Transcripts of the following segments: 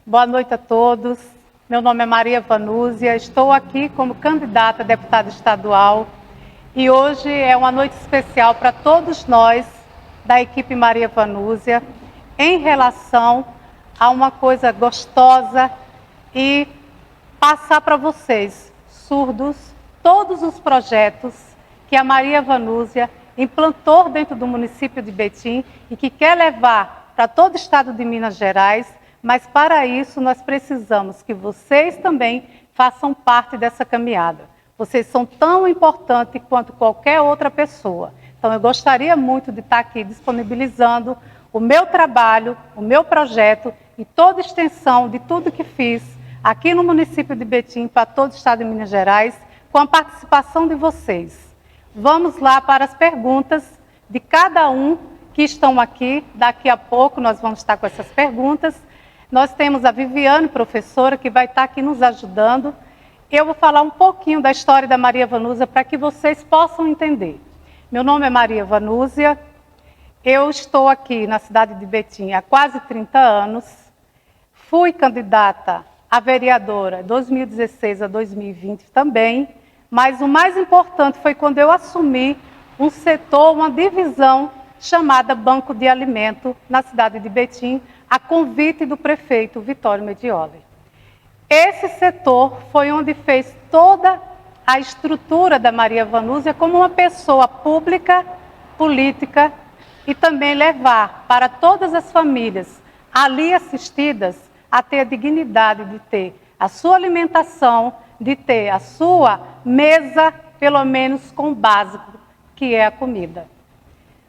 Boa noite a todos. Meu nome é Maria Vanúzia, estou aqui como candidata a deputada estadual e hoje é uma noite especial para todos nós da equipe Maria Vanúzia em relação a uma coisa gostosa e passar para vocês, surdos, todos os projetos que a Maria Vanúzia implantou dentro do município de Betim e que quer levar para todo o estado de Minas Gerais. Mas para isso nós precisamos que vocês também façam parte dessa caminhada. Vocês são tão importantes quanto qualquer outra pessoa. Então eu gostaria muito de estar aqui disponibilizando o meu trabalho, o meu projeto e toda a extensão de tudo que fiz aqui no município de Betim para todo o estado de Minas Gerais, com a participação de vocês. Vamos lá para as perguntas de cada um que estão aqui. Daqui a pouco nós vamos estar com essas perguntas. Nós temos a Viviane, professora, que vai estar aqui nos ajudando. Eu vou falar um pouquinho da história da Maria Vanúzia para que vocês possam entender. Meu nome é Maria Vanúzia, eu estou aqui na cidade de Betim há quase 30 anos. Fui candidata a vereadora 2016 a 2020 também, mas o mais importante foi quando eu assumi um setor, uma divisão chamada Banco de Alimento na cidade de Betim, a convite do prefeito Vitório Medioli. Esse setor foi onde fez toda a estrutura da Maria Vanúzia como uma pessoa pública, política e também levar para todas as famílias ali assistidas a ter a dignidade de ter a sua alimentação, de ter a sua mesa, pelo menos com o básico, que é a comida.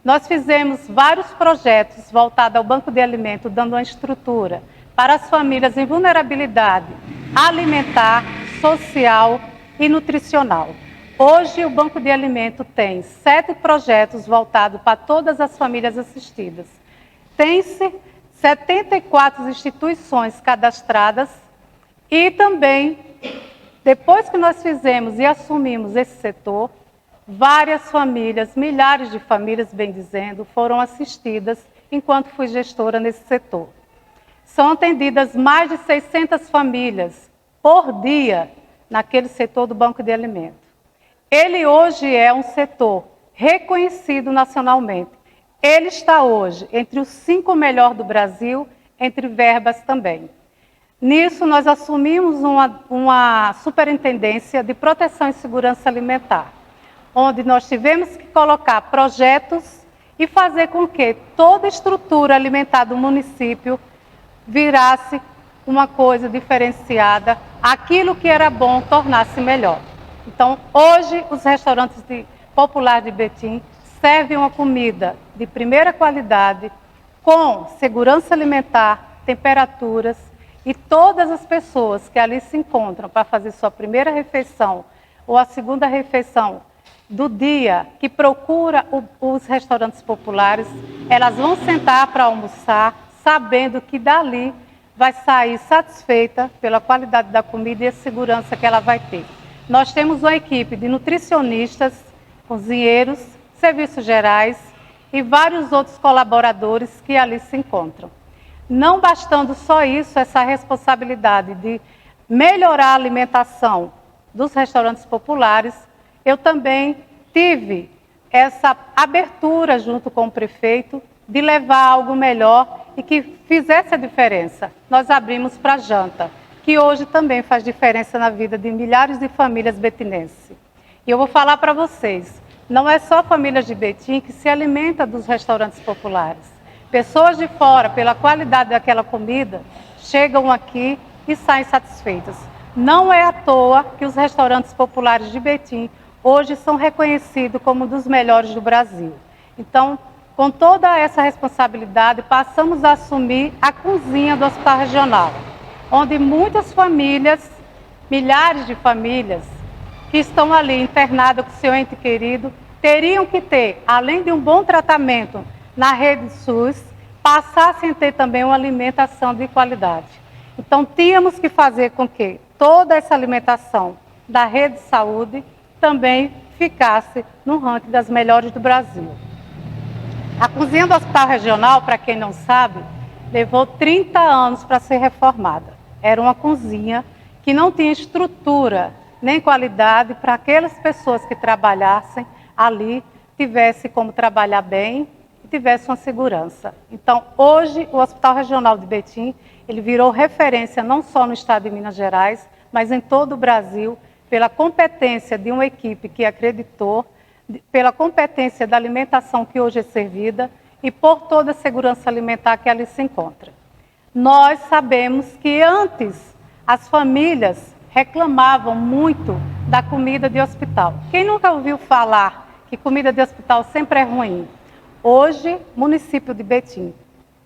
Nós fizemos vários projetos voltados ao Banco de Alimento, dando uma estrutura para as famílias em vulnerabilidade alimentar, social e nutricional. Hoje, o Banco de Alimento tem 7 projetos voltados para todas as famílias assistidas. Tem-se 74 instituições cadastradas e também, depois que nós fizemos e assumimos esse setor, várias famílias, milhares de famílias, bem dizendo, foram assistidas enquanto fui gestora nesse setor. São atendidas mais de 600 famílias por dia naquele setor do Banco de Alimento. Ele hoje é um setor reconhecido nacionalmente. Ele está hoje entre os 5 melhores do Brasil, entre verbas também. Nisso, nós assumimos uma superintendência de proteção e segurança alimentar, onde nós tivemos que colocar projetos e fazer com que toda a estrutura alimentar do município virasse uma coisa diferenciada, aquilo que era bom tornasse melhor. Então, hoje, os restaurantes populares de Betim servem uma comida de primeira qualidade, com segurança alimentar, temperaturas, e todas as pessoas que ali se encontram para fazer sua primeira refeição ou a segunda refeição do dia, que procura os restaurantes populares, elas vão sentar para almoçar, sabendo que dali vai sair satisfeita pela qualidade da comida e a segurança que ela vai ter. Nós temos uma equipe de nutricionistas, cozinheiros, serviços gerais e vários outros colaboradores que ali se encontram. Não bastando só isso, essa responsabilidade de melhorar a alimentação dos restaurantes populares, eu também tive essa abertura junto com o prefeito de levar algo melhor e que fizesse a diferença. Nós abrimos para a janta, que hoje também faz diferença na vida de milhares de famílias betinenses. E eu vou falar para vocês, não é só famílias de Betim que se alimenta dos restaurantes populares. Pessoas de fora, pela qualidade daquela comida, chegam aqui e saem satisfeitas. Não é à toa que os restaurantes populares de Betim hoje são reconhecidos como um dos melhores do Brasil. Então, com toda essa responsabilidade, passamos a assumir a cozinha do Hospital Regional, onde muitas famílias, milhares de famílias, que estão ali internadas com seu ente querido, teriam que ter, além de um bom tratamento na rede SUS, passassem a ter também uma alimentação de qualidade. Então, tínhamos que fazer com que toda essa alimentação da rede de saúde também ficasse no ranking das melhores do Brasil. A cozinha do Hospital Regional, para quem não sabe, levou 30 anos para ser reformada. Era uma cozinha que não tinha estrutura nem qualidade para aquelas pessoas que trabalhassem ali, tivessem como trabalhar bem e tivessem uma segurança. Então, hoje, o Hospital Regional de Betim, ele virou referência não só no estado de Minas Gerais, mas em todo o Brasil, pela competência de uma equipe que acreditou, pela competência da alimentação que hoje é servida e por toda a segurança alimentar que ali se encontra. Nós sabemos que antes as famílias reclamavam muito da comida de hospital. Quem nunca ouviu falar que comida de hospital sempre é ruim? Hoje, município de Betim,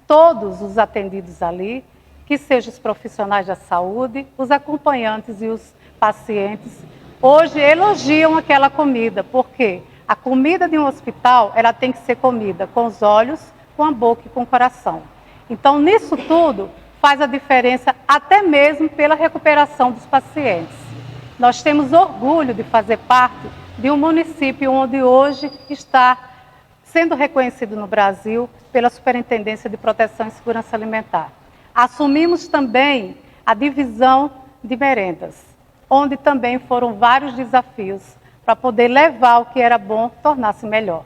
todos os atendidos ali, que sejam os profissionais da saúde, os acompanhantes e os pacientes, hoje elogiam aquela comida. Por quê? A comida de um hospital, ela tem que ser comida com os olhos, com a boca e com o coração. Então, nisso tudo, faz a diferença até mesmo pela recuperação dos pacientes. Nós temos orgulho de fazer parte de um município onde hoje está sendo reconhecido no Brasil pela Superintendência de Proteção e Segurança Alimentar. Assumimos também a divisão de merendas, onde também foram vários desafios para poder levar o que era bom, tornar-se melhor.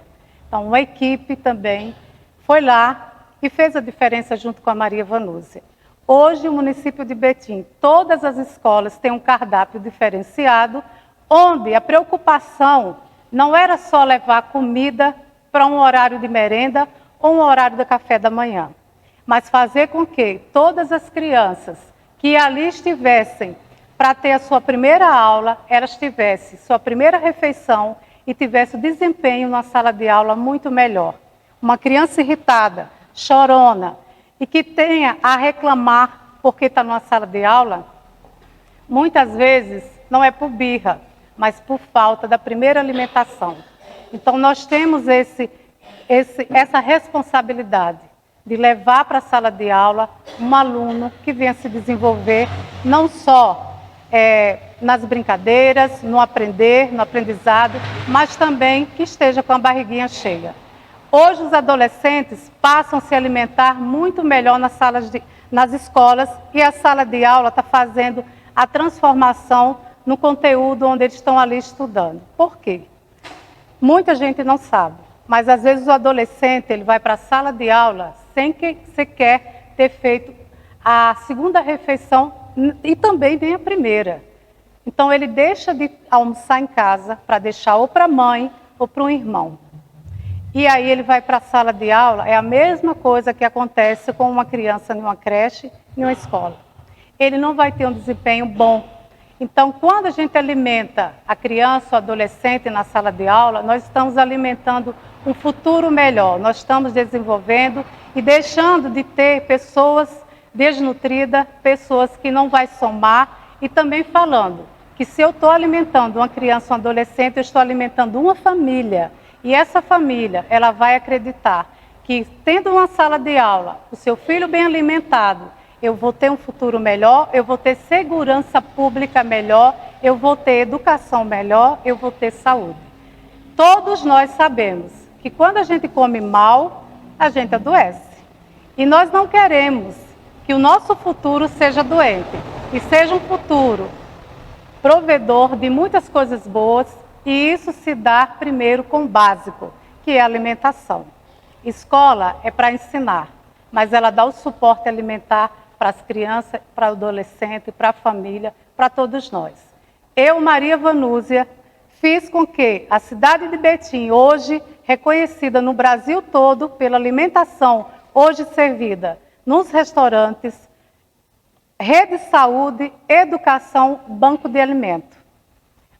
Então, uma equipe também foi lá e fez a diferença junto com a Maria Vanúzia. Hoje, o município de Betim, todas as escolas têm um cardápio diferenciado, onde a preocupação não era só levar comida para um horário de merenda ou um horário do café da manhã, mas fazer com que todas as crianças que ali estivessem para ter a sua primeira aula, elas tivessem sua primeira refeição e tivessem desempenho na sala de aula muito melhor. Uma criança irritada, chorona, e que tenha a reclamar porque está numa sala de aula, muitas vezes não é por birra, mas por falta da primeira alimentação. Então, nós temos essa responsabilidade de levar para a sala de aula um aluno que venha se desenvolver não só nas brincadeiras, no aprender, no aprendizado, mas também que esteja com a barriguinha cheia. Hoje os adolescentes passam a se alimentar muito melhor nas escolas e a sala de aula está fazendo a transformação no conteúdo onde eles estão ali estudando. Por quê? Muita gente não sabe, mas às vezes o adolescente ele vai para a sala de aula sem que sequer ter feito a segunda refeição e também nem a primeira. Então ele deixa de almoçar em casa para deixar ou para a mãe ou para um irmão. E aí ele vai para a sala de aula, é a mesma coisa que acontece com uma criança em uma creche, em uma escola. Ele não vai ter um desempenho bom. Então, quando a gente alimenta a criança ou adolescente na sala de aula, nós estamos alimentando um futuro melhor. Nós estamos desenvolvendo e deixando de ter pessoas desnutridas, pessoas que não vai somar, e também falando que se eu estou alimentando uma criança ou um adolescente, eu estou alimentando uma família. E essa família, ela vai acreditar que, tendo uma sala de aula, o seu filho bem alimentado, eu vou ter um futuro melhor, eu vou ter segurança pública melhor, eu vou ter educação melhor, eu vou ter saúde. Todos nós sabemos que quando a gente come mal, a gente adoece. E nós não queremos que o nosso futuro seja doente, e seja um futuro provedor de muitas coisas boas. E isso se dá primeiro com o básico, que é a alimentação. Escola é para ensinar, mas ela dá o suporte alimentar para as crianças, para o adolescente, para a família, para todos nós. Eu, Maria Vanúzia, fiz com que a cidade de Betim, hoje reconhecida no Brasil todo pela alimentação hoje servida nos restaurantes, rede de saúde, educação, banco de alimento.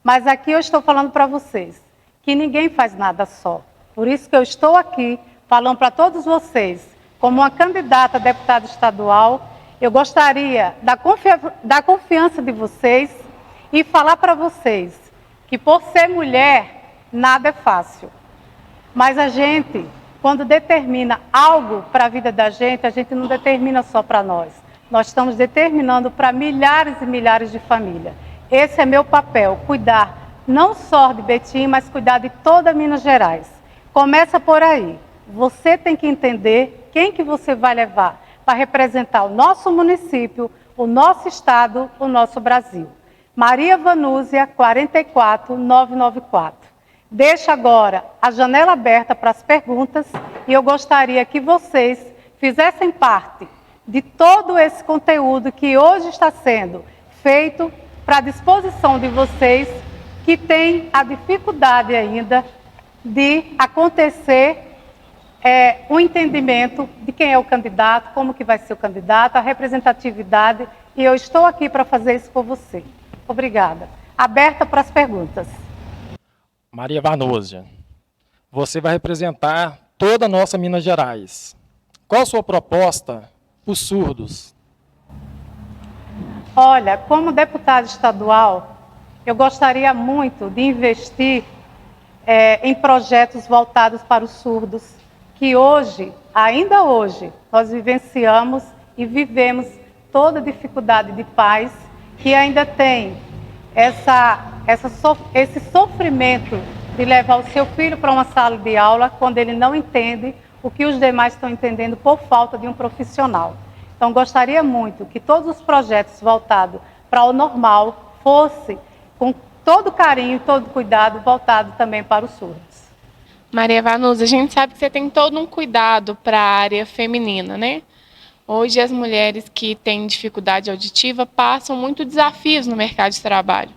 Mas aqui eu estou falando para vocês que ninguém faz nada só. Por isso que eu estou aqui falando para todos vocês, como uma candidata a deputada estadual, eu gostaria da confiança de vocês e falar para vocês que por ser mulher, nada é fácil. Mas a gente, quando determina algo para a vida da gente, a gente não determina só para nós. Nós estamos determinando para milhares e milhares de famílias. Esse é meu papel, cuidar não só de Betim, mas cuidar de toda Minas Gerais. Começa por aí. Você tem que entender quem que você vai levar para representar o nosso município, o nosso estado, o nosso Brasil. Maria Vanúzia, 44994. Deixo agora a janela aberta para as perguntas e eu gostaria que vocês fizessem parte de todo esse conteúdo que hoje está sendo feito para a disposição de vocês que têm a dificuldade ainda de acontecer um entendimento de quem é o candidato, como que vai ser o candidato, a representatividade, e eu estou aqui para fazer isso por você. Obrigada. Aberta para as perguntas. Maria Vanúzia, você vai representar toda a nossa Minas Gerais. Qual a sua proposta para os surdos? Olha, como deputada estadual, eu gostaria muito de investir em projetos voltados para os surdos, que hoje, ainda hoje, nós vivenciamos e vivemos toda a dificuldade de pais que ainda tem esse sofrimento de levar o seu filho para uma sala de aula quando ele não entende o que os demais estão entendendo por falta de um profissional. Então, gostaria muito que todos os projetos voltados para o normal fossem com todo carinho e todo cuidado voltado também para os surdos. Maria Vanúzia, a gente sabe que você tem todo um cuidado para a área feminina, né? Hoje as mulheres que têm dificuldade auditiva passam muitos desafios no mercado de trabalho.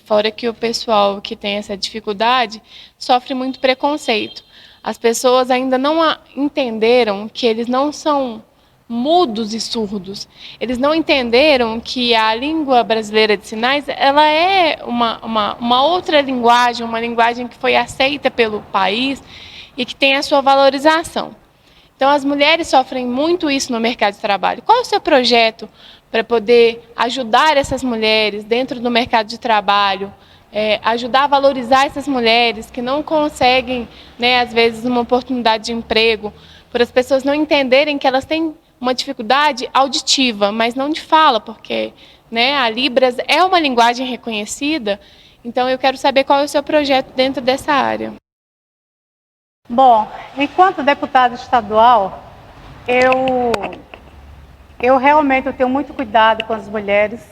Fora que o pessoal que tem essa dificuldade sofre muito preconceito. As pessoas ainda não entenderam que eles não são mudos e surdos. Eles não entenderam que a língua brasileira de sinais ela é uma outra linguagem, uma linguagem que foi aceita pelo país e que tem a sua valorização. Então, as mulheres sofrem muito isso no mercado de trabalho. Qual é o seu projeto para poder ajudar essas mulheres dentro do mercado de trabalho, ajudar a valorizar essas mulheres que não conseguem, né, às vezes, uma oportunidade de emprego, por as pessoas não entenderem que elas têm uma dificuldade auditiva, mas não de fala, porque, né, a Libras é uma linguagem reconhecida. Então, eu quero saber qual é o seu projeto dentro dessa área. Bom, enquanto deputada estadual, eu realmente tenho muito cuidado com as mulheres.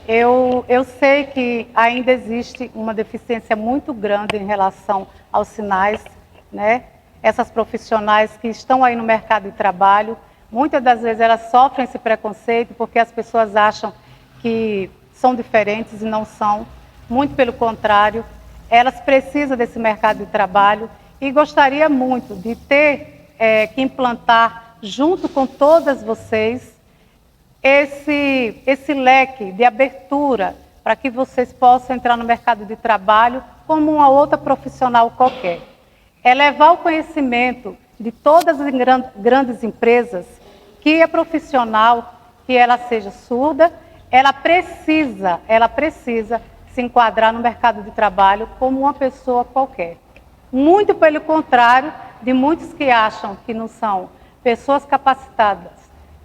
Eu sei que ainda existe uma deficiência muito grande em relação aos sinais, né? Essas profissionais que estão aí no mercado de trabalho, muitas das vezes elas sofrem esse preconceito porque as pessoas acham que são diferentes e não são. Muito pelo contrário, elas precisam desse mercado de trabalho e gostaria muito de ter que implantar, junto com todas vocês, esse leque de abertura para que vocês possam entrar no mercado de trabalho como uma outra profissional qualquer. É levar o conhecimento de todas as grandes empresas que a profissional, que ela seja surda, ela precisa se enquadrar no mercado de trabalho como uma pessoa qualquer. Muito pelo contrário de muitos que acham que não são pessoas capacitadas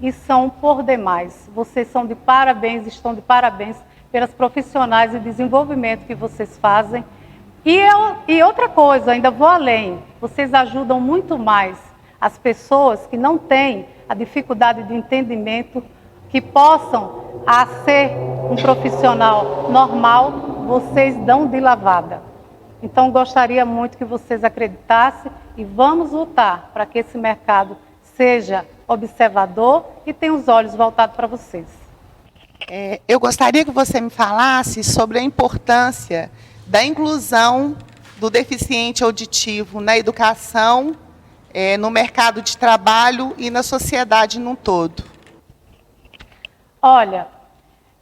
e são por demais. Vocês são de parabéns, estão de parabéns pelas profissionais e desenvolvimento que vocês fazem. E outra coisa, ainda vou além, vocês ajudam muito mais as pessoas que não têm a dificuldade de entendimento, que possam ser um profissional normal, vocês dão de lavada. Então, gostaria muito que vocês acreditassem e vamos lutar para que esse mercado seja observador e tenha os olhos voltados para vocês. Eu gostaria que você me falasse sobre a importância da inclusão do deficiente auditivo na educação, no mercado de trabalho e na sociedade num todo. Olha,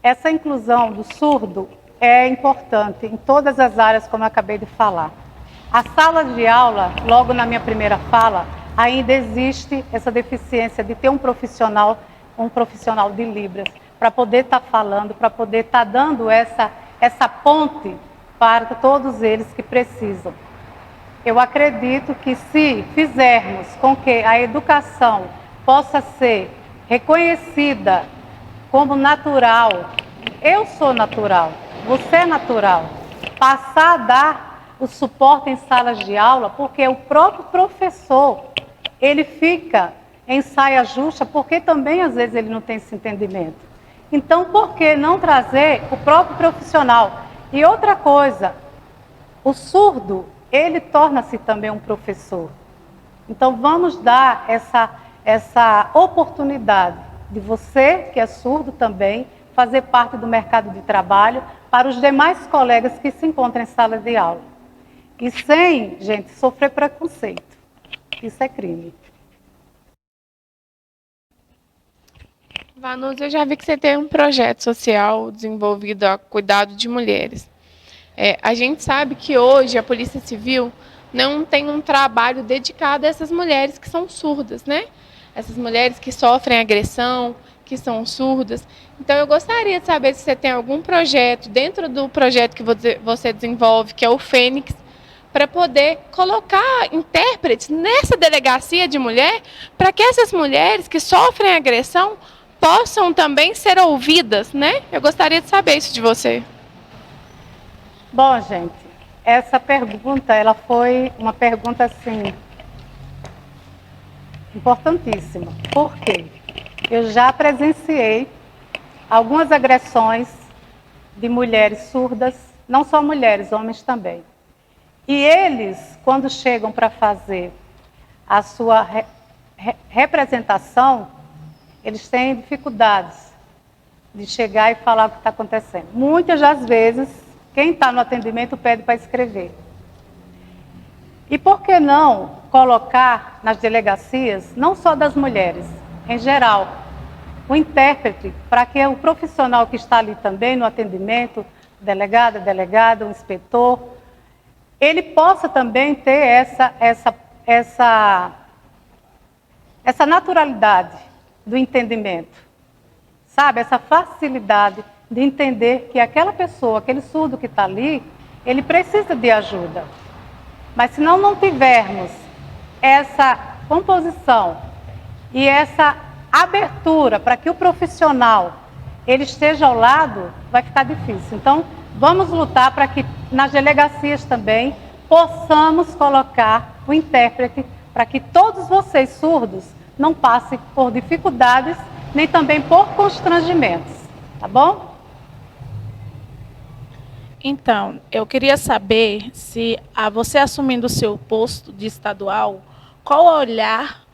essa inclusão do surdo é importante em todas as áreas, como eu acabei de falar. A sala de aula, logo na minha primeira fala, ainda existe essa deficiência de ter um profissional de Libras, para poder estar falando, para poder estar dando essa ponte para todos eles que precisam. Eu acredito que se fizermos com que a educação possa ser reconhecida como natural, eu sou natural, você é natural, passar a dar o suporte em salas de aula, porque o próprio professor, ele fica em saia justa, porque também às vezes ele não tem esse entendimento. Então, por que não trazer o próprio profissional? E outra coisa, o surdo, ele torna-se também um professor. Então, vamos dar essa oportunidade de você, que é surdo também, fazer parte do mercado de trabalho para os demais colegas que se encontram em sala de aula. E sem, gente, sofrer preconceito. Isso é crime. Vanusa, eu já vi que você tem um projeto social desenvolvido a cuidado de mulheres. A gente sabe que hoje a Polícia Civil não tem um trabalho dedicado a essas mulheres que são surdas, né? Essas mulheres que sofrem agressão, que são surdas. Então, eu gostaria de saber se você tem algum projeto, dentro do projeto que você desenvolve, que é o Fênix, para poder colocar intérpretes nessa delegacia de mulher, para que essas mulheres que sofrem agressão possam também ser ouvidas, né? Eu gostaria de saber isso de você. Bom, gente, essa pergunta, ela foi uma pergunta, assim, importantíssima. Por quê? Eu já presenciei algumas agressões de mulheres surdas, não só mulheres, homens também. E eles, quando chegam para fazer a sua representação, eles têm dificuldades de chegar e falar o que está acontecendo. Muitas das vezes, quem está no atendimento pede para escrever. E por que não colocar nas delegacias, não só das mulheres, em geral, o intérprete, para que o profissional que está ali também no atendimento, delegado, o inspetor, ele possa também ter essa naturalidade do entendimento, sabe? Essa facilidade de entender que aquela pessoa, aquele surdo que está ali, ele precisa de ajuda. Mas se não tivermos essa composição e essa abertura para que o profissional ele esteja ao lado, vai ficar difícil. Então, vamos lutar para que nas delegacias também possamos colocar o intérprete para que todos vocês surdos não passem por dificuldades, nem também por constrangimentos, tá bom? Então, eu queria saber se, você assumindo o seu posto de estadual, qual o olhar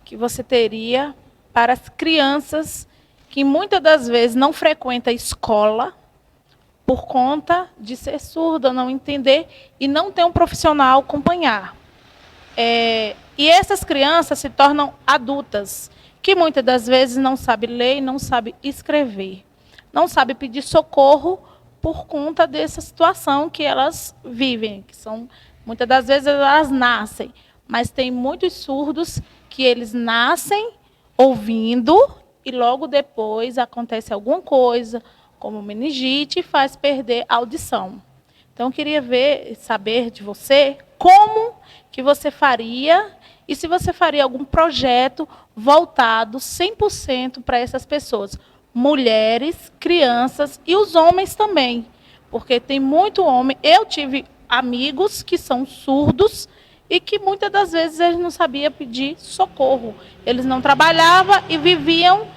que você teria para as crianças que muitas das vezes não frequentam a escola por conta de ser surda, não entender e não ter um profissional acompanhar. E essas crianças se tornam adultas, que muitas das vezes não sabem ler e não sabem escrever, não sabem pedir socorro por conta dessa situação que elas vivem, que são, muitas das vezes elas nascem, mas tem muitos surdos que eles nascem ouvindo e logo depois acontece alguma coisa, como meningite, e faz perder a audição. Então, eu queria saber de você como que você faria e se você faria algum projeto voltado 100% para essas pessoas, mulheres, crianças e os homens também, porque tem muito homem. Eu tive amigos que são surdos e que muitas das vezes eles não sabiam pedir socorro. Eles não trabalhavam e viviam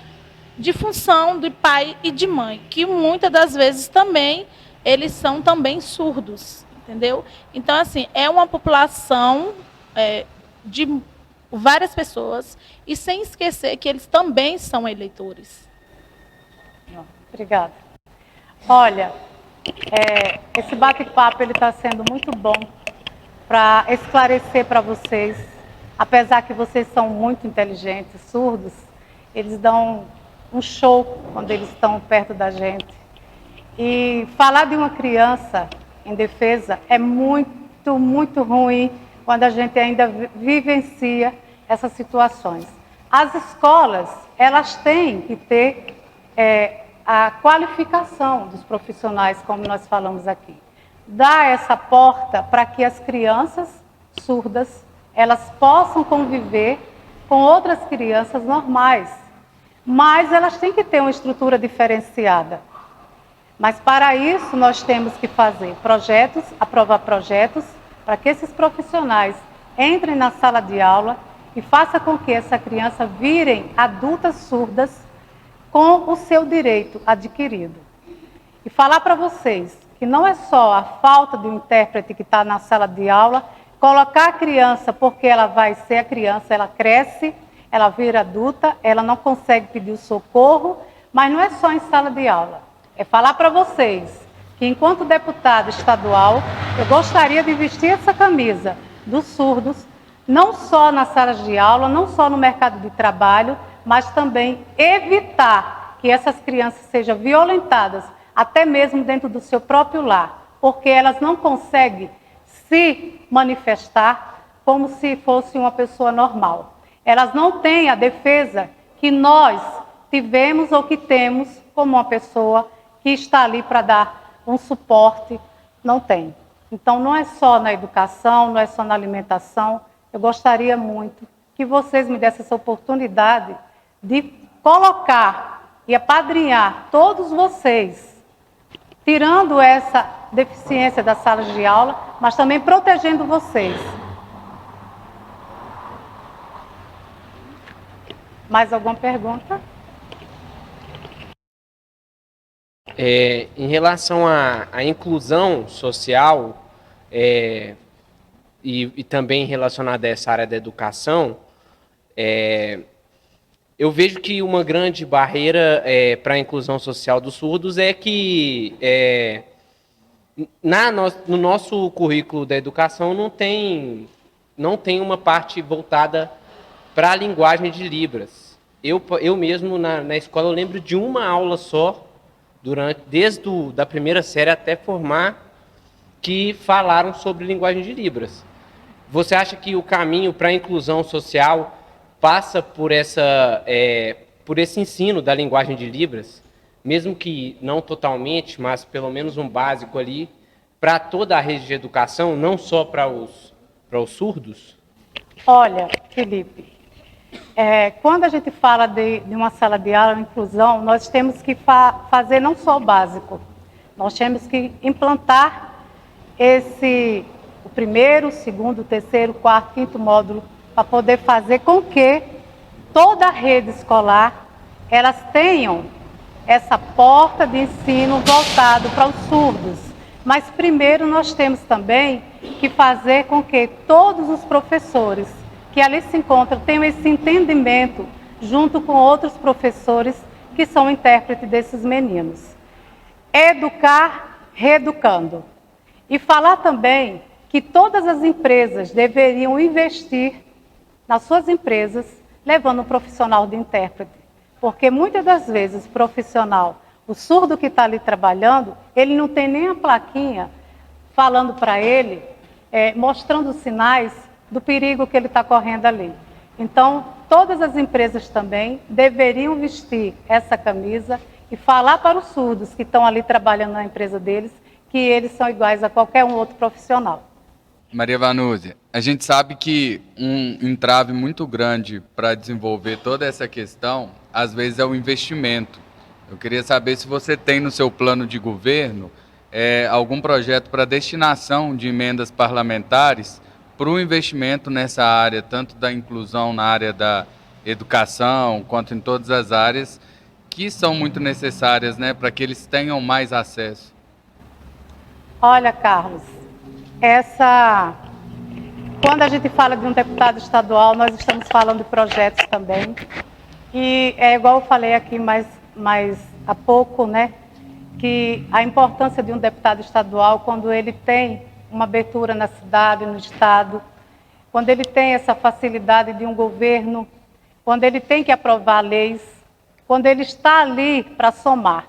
de função de pai e de mãe, que muitas das vezes também eles são também surdos, entendeu? Então, assim, é uma população de várias pessoas e sem esquecer que eles também são eleitores. Obrigada. Olha, esse bate-papo está sendo muito bom para esclarecer para vocês, apesar que vocês são muito inteligentes, surdos, eles dão um show quando eles estão perto da gente. E falar de uma criança em defesa é muito, muito ruim quando a gente ainda vivencia essas situações. As escolas, elas têm que ter a qualificação dos profissionais, como nós falamos aqui. Dar essa porta para que as crianças surdas, elas possam conviver com outras crianças normais. Mas elas têm que ter uma estrutura diferenciada. Mas para isso nós temos que fazer projetos, aprovar projetos, para que esses profissionais entrem na sala de aula e faça com que essa criança virem adultas surdas com o seu direito adquirido. E falar para vocês que não é só a falta de um intérprete que está na sala de aula, colocar a criança porque ela vai ser a criança, ela cresce, ela vira adulta, ela não consegue pedir o socorro, mas não é só em sala de aula. É falar para vocês que, enquanto deputada estadual, eu gostaria de vestir essa camisa dos surdos, não só nas salas de aula, não só no mercado de trabalho, mas também evitar que essas crianças sejam violentadas, até mesmo dentro do seu próprio lar, porque elas não conseguem se manifestar como se fosse uma pessoa normal. Elas não têm a defesa que nós tivemos ou que temos como uma pessoa que está ali para dar um suporte, não tem. Então, não é só na educação, não é só na alimentação. Eu gostaria muito que vocês me dessem essa oportunidade de colocar e apadrinhar todos vocês, tirando essa deficiência das salas de aula, mas também protegendo vocês. Mais alguma pergunta? Em relação à inclusão social e também relacionada a essa área da educação, eu vejo que uma grande barreira para a inclusão social dos surdos é que no nosso currículo da educação não tem uma parte voltada para a linguagem de Libras. Eu mesmo, na escola, eu lembro de uma aula só, desde da primeira série até formar, que falaram sobre linguagem de Libras. Você acha que o caminho para a inclusão social passa por esse ensino da linguagem de Libras, mesmo que não totalmente, mas pelo menos um básico ali, para toda a rede de educação, não só para os surdos? Olha, Felipe, quando a gente fala de uma sala de aula, inclusão, nós temos que fazer não só o básico, nós temos que implantar o primeiro, o segundo, o terceiro, o quarto, quinto módulo, para poder fazer com que toda a rede escolar, elas tenham essa porta de ensino voltado para os surdos. Mas primeiro nós temos também que fazer com que todos os professores que ali se encontram tenham esse entendimento junto com outros professores que são intérpretes desses meninos. Educar, reeducando. E falar também que todas as empresas deveriam investir nas suas empresas, levando um profissional de intérprete. Porque muitas das vezes o profissional, o surdo que está ali trabalhando, ele não tem nem a plaquinha falando para ele, mostrando os sinais do perigo que ele está correndo ali. Então, todas as empresas também deveriam vestir essa camisa e falar para os surdos que estão ali trabalhando na empresa deles que eles são iguais a qualquer um outro profissional. Maria Vanúzia, a gente sabe que um entrave muito grande para desenvolver toda essa questão, às vezes, é o investimento. Eu queria saber se você tem no seu plano de governo algum projeto para destinação de emendas parlamentares para o investimento nessa área, tanto da inclusão na área da educação, quanto em todas as áreas que são muito necessárias, né, para que eles tenham mais acesso. Olha, Carlos, quando a gente fala de um deputado estadual, nós estamos falando de projetos também. E é igual eu falei aqui mais há pouco, né, que a importância de um deputado estadual, quando ele tem uma abertura na cidade, no estado, quando ele tem essa facilidade de um governo, quando ele tem que aprovar leis, quando ele está ali para somar.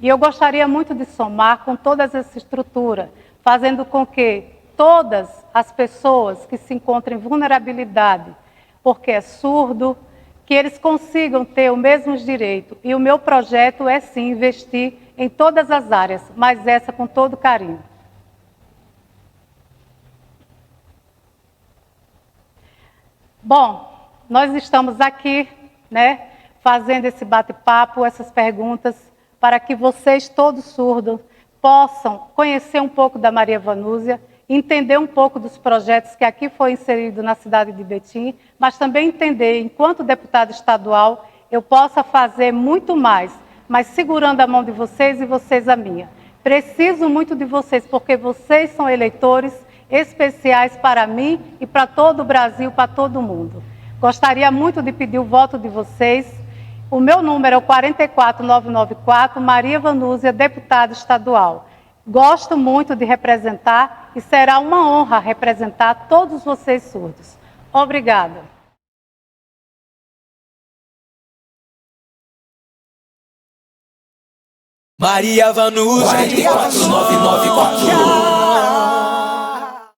E eu gostaria muito de somar com toda essa estrutura, fazendo com que todas as pessoas que se encontram em vulnerabilidade, porque é surdo, que eles consigam ter os mesmos direitos. E o meu projeto é sim investir em todas as áreas, mas essa com todo carinho. Bom, nós estamos aqui, né, fazendo esse bate-papo, essas perguntas, para que vocês, todos surdos, possam conhecer um pouco da Maria Vanúzia entender um pouco dos projetos que aqui foi inserido na cidade de Betim, mas também entender, enquanto deputada estadual, eu possa fazer muito mais, mas segurando a mão de vocês e vocês a minha. Preciso muito de vocês, porque vocês são eleitores especiais para mim e para todo o Brasil, para todo mundo. Gostaria muito de pedir o voto de vocês. O meu número é o 44994, Maria Vanúzia, deputada estadual. Gosto muito de representar e será uma honra representar todos vocês surdos. Obrigada. Maria Vanúzia, 44994.